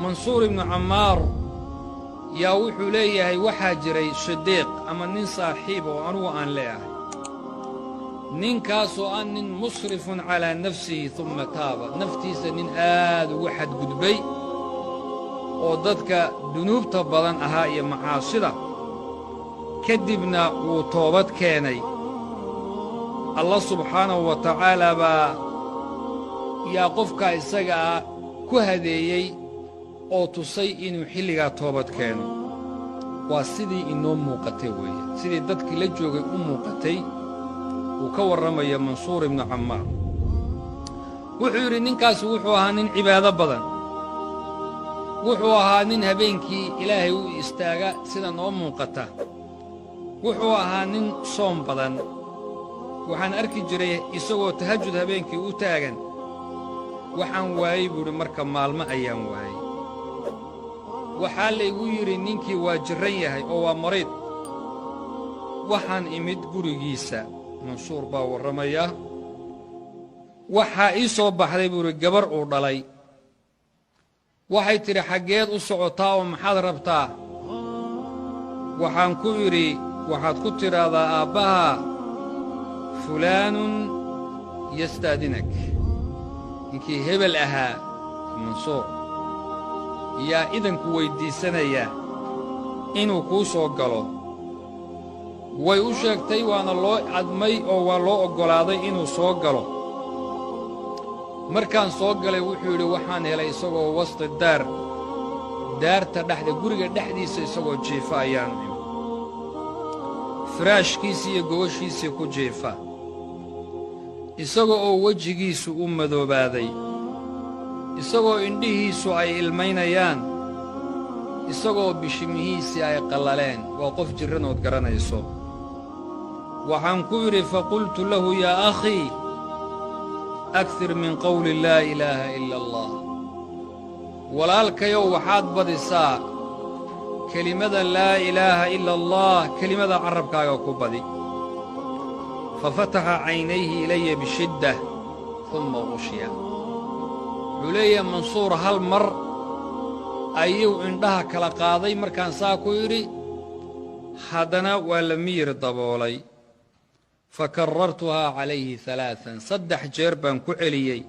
منصور بن عمار يا وحو ليهي وحا جري صديق أما نين صاحب وأنو أن ليهي نين كاسو أن نين مصرف على نفسه ثم تاب نفتي سنين آد وحد قدبي وضدك دنوب تبضان أهائي معاصرة كدبنا وطوبت كيني الله سبحانه وتعالى با يا قفك إساقا كهديي أو تصي إنو حلقا توبت كينو واسيدي إنو موقتي وي سيدي دادك لجوغي موقتي وكور رمي منصور بن عمار وحوري ننكاس وحوها نن عبادة بدن وحوها نن هبينكي إلهي وإستاغا سيدا نو موقتا وحوها نن صوم بدن وحان أركي جريه إساغو تهجد هبينكي وتاغن وحان واي بوري مركب مالما أيام واي وحان ليغو يري ننكي واجريهي أو مريض وحان إمد قريقيسا منصور با ورميا waxaa ii soo baxday buuri gabar uu dhalay waxay tiri xageed u socotaa oo maxaad rabtaa waxaan ku yiri waxaad ku tiraahdaa aabbaha fulaanun yastaadinak inkii hebel ahaa mansuur yaa idanku weydiisanaya inuu kuu soo galo way u sheegtay waana loo cadmay oo waa loo oggolaaday inuu soo galo markaan soo galay wuxuu yidhi waxaan helay isagoo wasti daarta dhexda guriga dhexdiisa isagoo jiifa ayaan imi firaashkiisii iyo gogoshiisii ku jiifa isagoo oo wejigiisu u madoobaaday isagoo indhihiisu ay ilmaynayaan isagoo bishimihiisii ay qallaleen waa qof jirranood garanayso waxaan ku yidhi faqultu lahu yaa akhii أكثر من قول لا إله إلا الله ولالك يو وحاد بدسا كلمة لا إله إلا الله كلمة عربك يوكو بدي ففتح عينيه إلي بشدة ثم غشي علي منصور هالمر أيو عندها كالقاضي مركان ساكو يري حدنا والمير ضبولي فكررتها عليه ثلاثا صدح جربا كعليي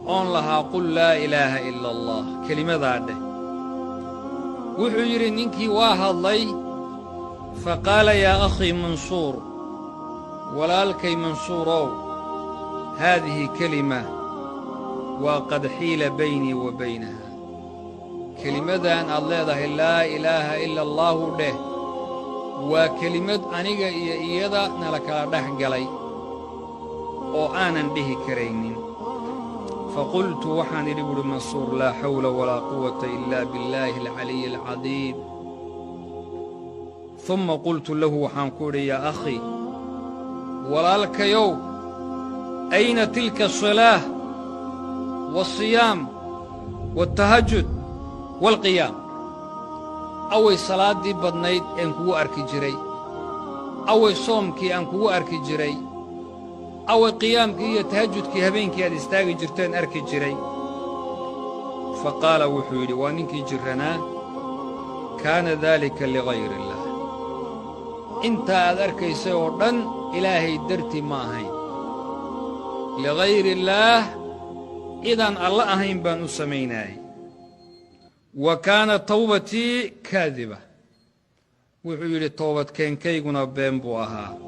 أن لها قل لا إله إلا الله كلمة ذاته وحجر ننكي واحد لي فقال يا أخي منصور ولالكي منصور هذه كلمة وقد حيل بيني وبينها كلمة أن الله لا إله إلا الله له وكلمة أنيقا إيادا نلكا دحقلي وآنا به كرينين فقلت وحاني لبر منصور لا حول ولا قوة إلا بالله العلي العظيم ثم قلت له وحانكوري يا أخي ولالك يو أين تلك الصلاة والصيام والتهجد والقيام أوي صلاة دي بدنيد أنكو أركي جري أوي صومكي أنكو أركي جري أوي قيامكي يتهجدكي هبينكي هذه جرتين أركي جري فقال وحولي وانكي جرنا كان ذلك لغير الله انت أذركي سيوردن إلهي درتي ماهين لغير الله إذن الله أهين بانو سميناي وكانت توبتي كاذبة وحولي توبة كان كيغنا بينبوها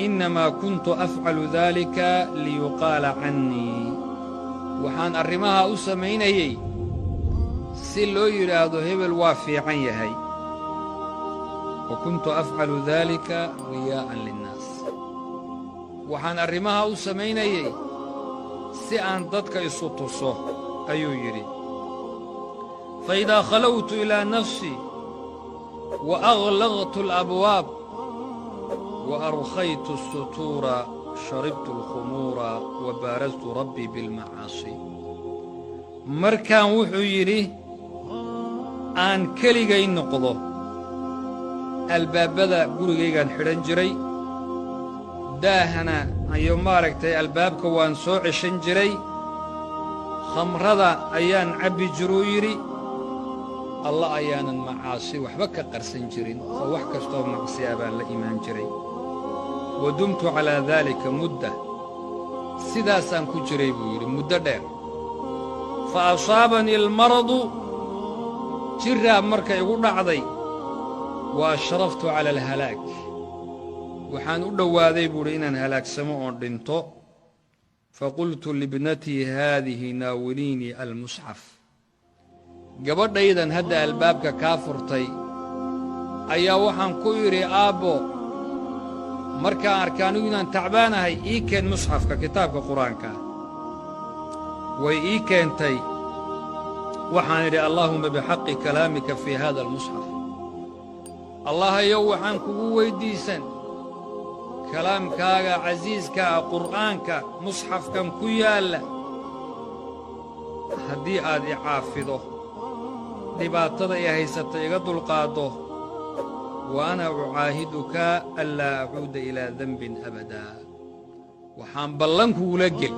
إنما كنت أفعل ذلك ليقال عني وحان أرمها أسميني سلو يراد هبل وافي عنيهي وكنت أفعل ذلك رياء للناس وحان أرمها أسميني سيان ضدك يسوطصه أيو يري فإذا خلوت إلى نفسي وأغلقت الأبواب وأرخيت الستور شربت الخمور وبارزت ربي بالمعاصي مركان وحيري أن كليغي نقضه الباب بدا قريغان حرنجري داهنا أيوم ماركتي الباب كوان سوع شنجري khamrada ayaan cabbi jiruu yidhi alla ayaanan macaasi waxba ka qarsan jirin oo wax kastoo macsiya baan la imaan jiray wadumtu calaa daalika mudda sidaasaan ku jiray buu yidhi muddo dheer fa asaabanii almaradu jirraa marka igu dhacday wa ashraftu cala alhalaag waxaan u dhowaaday buuhi inaan halaagsamo oon dhinto faqultu libnatii haadihi naawiliinii almusxaf gabadhaydan hadda albaabka kaa furtay ayaa waxaan ku yidhi aabbo markaan arka anigu inaan tacbaanahay ii keen musxafka kitaabka qur'aanka ah way ii keentay waxaan idhi allaahumma bixaqi kalaamika fii haada almusxaf allahayow waxaan kugu weyddiisan kalaamkaaga casiiska ah qur'aanka musxafkan ku yaalla haddii aad i caafido dhibaatada i haysata iga dulqaaddo wa ana ucaahiduka anlaa acuuda ilaa denbin abadaa waxaan ballan kugula gel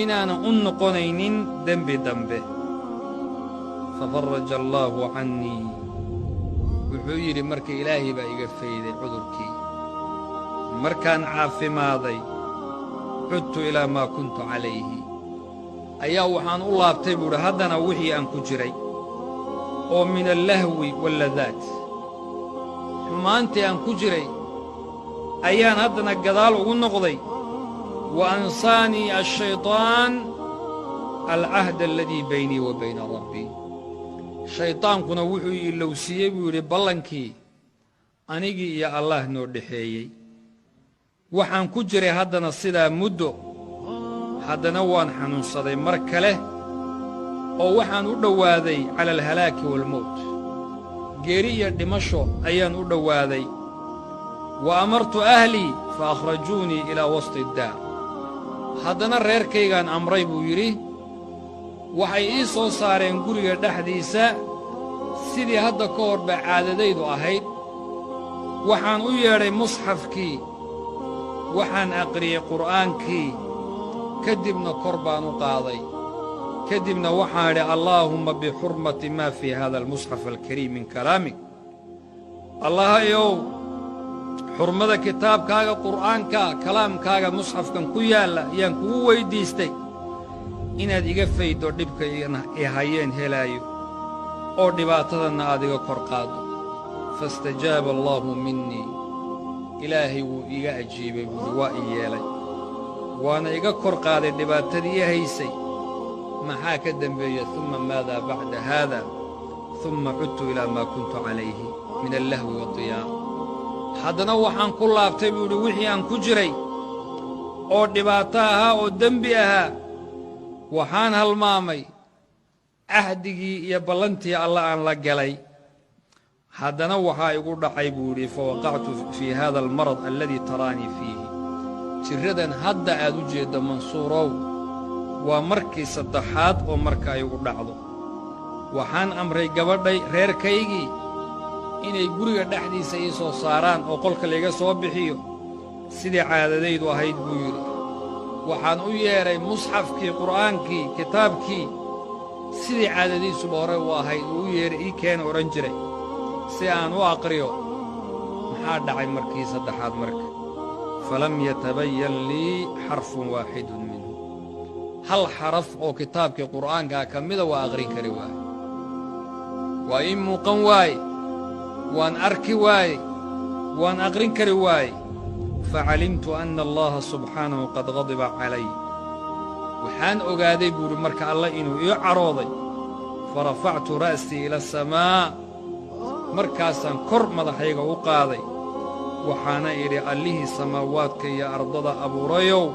inaanan u noqonaynin dembi dambe fafaraja allaahu cannii wuxuu yidhi marka ilaahay baa iga fayday cudurkii markaan caafimaaday cudtu ilaa maa kuntu calayhi ayaa waxaan u laabtay buuhi haddana wixii aan ku jiray oo min allahwi walladaat xumaantii aan ku jiray ayaan haddana gadaal ugu noqday wa ansaanii ashayطaan alcahda aladii baynii wa bayna rabbii shayطaankuna wuxuu ilowsiiyey buu yidhi ballankii anigii iyo allaah noo dhexeeyey waxaan ku jiray haddana sidaa muddo haddana waan xanuunsaday mar kale oo waxaan u dhowaaday cala alhalaaki waalmowt geeri iyo dhimasho ayaan u dhowaaday wa amartu ahlii fa akhrajuunii ilaa wasti iddaar haddana reerkaygaan amray buu yidhi waxay ii soo saareen guriga dhexdiisa sidii hadda ka hor baa caadadaydu ahayd waxaan u yeedhay musxafkii waxaan aqriyey qur'aankii ka dibna kor baan u qaaday ka dibna waxaan idhi allaahumma bixurmati maa fii haada almusxaf alkariim min kalaamik allahayow xurmada kitaabkaaga qur'aanka kalaamkaaga musxafkan ku yaalla ayaan kugu weyddiistay inaad iga fayddo dhibka i hayeen helaayo oo dhibaatadanna aad iga kor qaaddo faistajaaba allaahu minnii ilaahay wuu iga ajiibay buuhi waa i yeelay waana iga kor qaaday dhibaatadii i haysay maxaa ka dembeeya uma maadaa bacda haada uma cudtu ilaa maa kuntu calayhi min allahwi waadiyaa haddana waxaan ku laabtay buu idhi wixii aan ku jiray oo dhibaato ahaa oo dembi ahaa waxaan halmaamay cahdigii iyo ballantii alla aan la galay haddana waxaa igu dhacay buu yidhi fawaqactu fii haada almarad aladii taraanii fiihi jirradan hadda aad u jeeddo mansuurow waa markii saddexaad oo marka igu dhacdo waxaan amray gabadhay reerkaygii inay guriga dhexdiisa ii soo saaraan oo qolka layga soo bixiyo sidii caadadaydu ahayd buu yidhi waxaan u yeedhay musxafkii qur'aankii kitaabkii sidii caadadiisuba hore u ahayd uu u yeedhay ii keena odhan jiray si aan u aqriyo maxaa dhacay markii saddexaad marka falam yatabayan lii xarfun waaxidun minhu hal xaraf oo kitaabkii qur'aankaa ka mida waa aqrin kari waaye waa ii muuqan waaye waan arki waaye waan aqrin kari waaye facalimtu anna allaha subxaanahu qad qadiba calay waxaan ogaaday buuhi marka alla inuu ii carooday farafactu ra'sii ila asamaa markaasaan kor madaxayga u qaaday waxaana idhi allihii samaawaadka iyo ardada abuurayow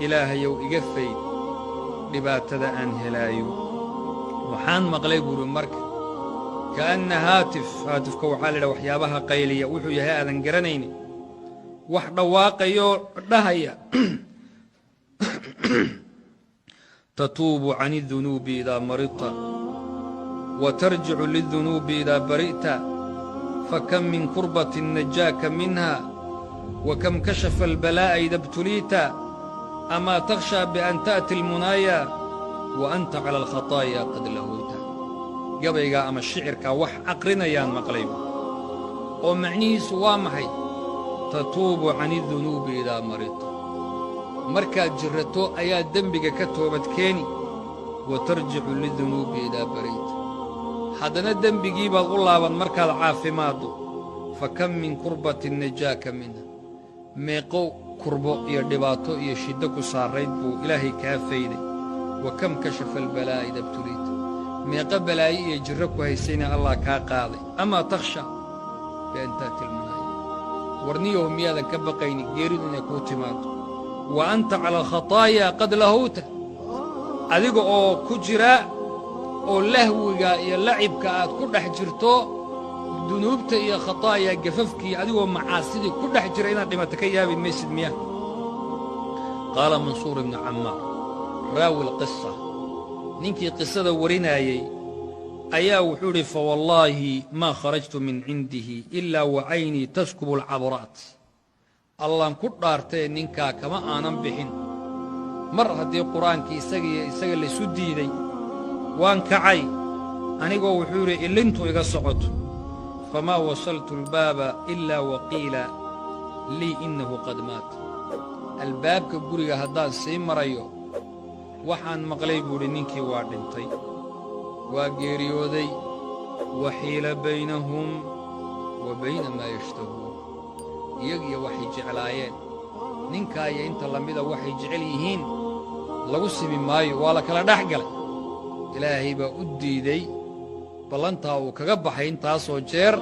ilaahayow iga fayd dhibaatada aan helaayo waxaan maqlay buuhi marka ka'anna haatifka waxaa la idhaha waxyaabaha qayliya wuxuu yahay aadan garanaynin wax dhawaaqayoo dhahaya tatuubu can idunuubi idaa maridta wa tarjicu lidunuubi idaa bari'ta fakam min kurbatin najaaka minha wa kam kashafa albalaa'a ida btuliita أما تخشى بأن تأتي المنايا وأنت على الخطايا قد لهوتا قبيقا أما الشعر كوح أقرنا يان مقليب ومعنيه سوامحي تتوب عن الذنوب إذا مرضت مركا جرتو أيا دنبك كتوبت كيني وترجع للذنوب إذا بريت حدنا دنبكي بغلابا مركا العافمات فكم من كربة نجاك منها ميقو كربو يردباتو يشدك ساريد بو إلهي كافيدي وكم كشف البلاء إذا ابتليت ميقا بلاء يجرك وهيسين الله كاقاضي أما تخشى بأن تأتي المنايا ورنيهم ياذا كبقيني قيرين يكوتي ماتو وأنت على الخطايا قد لهوت أذيقو أو كجراء أو لهوغا يلعبك كل حجرتو ذنوبته يا خطايا جففكي أذيقو معاصدي كل حجرين قيمتك يا بن ميسد مياه قال منصور بن عمار راوي القصة ننكي قصة ورنايي أيا وحوري فوالله ما خرجت من عنده إلا وعيني تسكب العبرات الله كل دارتين ننكا كما أنا بحين مر هدي القرآن كي يسقي اللي سدي دي وان كعي أنا جو وحوري اللي انتو يقصعت فما وصلت الباب إلا وقيل لي إنه قد مات الباب كبوري هدان سيم مريو وحان مقليب لننكي واردنتي وقيريودي وحيل بينهم وبين ما يشتهون يجي وحي جعلايين ننكايا انت لميدا وحي جعليهين لغسي من مايو ولا كلا دحقل إلهي با أديدي بلانتا وكغبحي انتاسو جير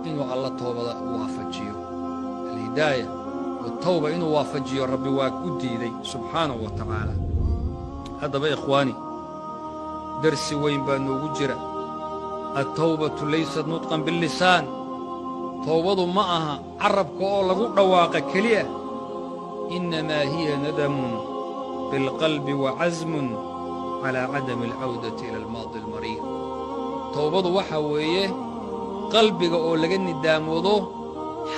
إنو الله توبة وافجيو الهداية والتوبة إنو وافجيو ربي واك أديدي سبحانه وتعالى هذا بقى إخواني درسي وين بانو وجرة التوبة ليست نطقا باللسان توبة معها عرب كأول لغو رواق كليه إنما هي ندم بالقلب وعزم على عدم العودة إلى الماضي المرير توبة وحوية قلبك أول لغن الندام وضو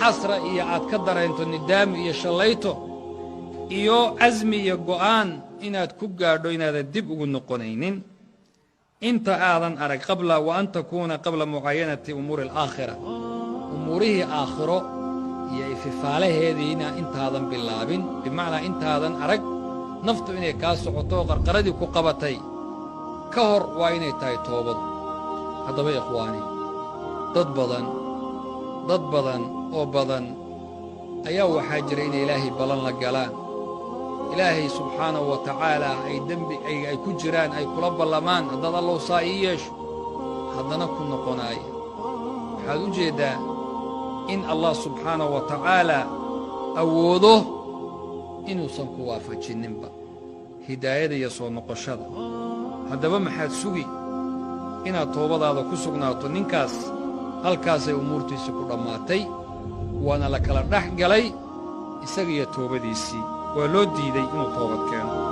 حسرة إيا عاد كدر أنتو الندام إيا شليتو إيو عزمي إيا قوان إناد كوكاردو إناد الدب ونقونينين انت آذن أرك قبل وأن تكون قبل معاينة أمور الآخرة أموره آخرة في فعله هذه انت هذا باللابن بمعنى انت هذا أرك نفط إني كاسو عطوق قردي كقبتي كهر وإني تاي توبض هذا بي إخواني ضد بدن أو بدن أيو حاجرين إلهي بلن لقلان إلهي سبحانه وتعالى أي دنبي أي كجران أي كلب اللمان هذا الله صاييش هذا نكون نقناي حدو جدا إن الله سبحانه وتعالى أوضه إنه صنكو وافج النبا هداية يسوع نقشاد هذا بمحاد سوي إن توبة هذا كسرناطو ننكاس هل كاس أمورتي سكر ماتي وأنا لك الرح قلي يسقي توبة ديسي ولو ديدي إنه توبة كان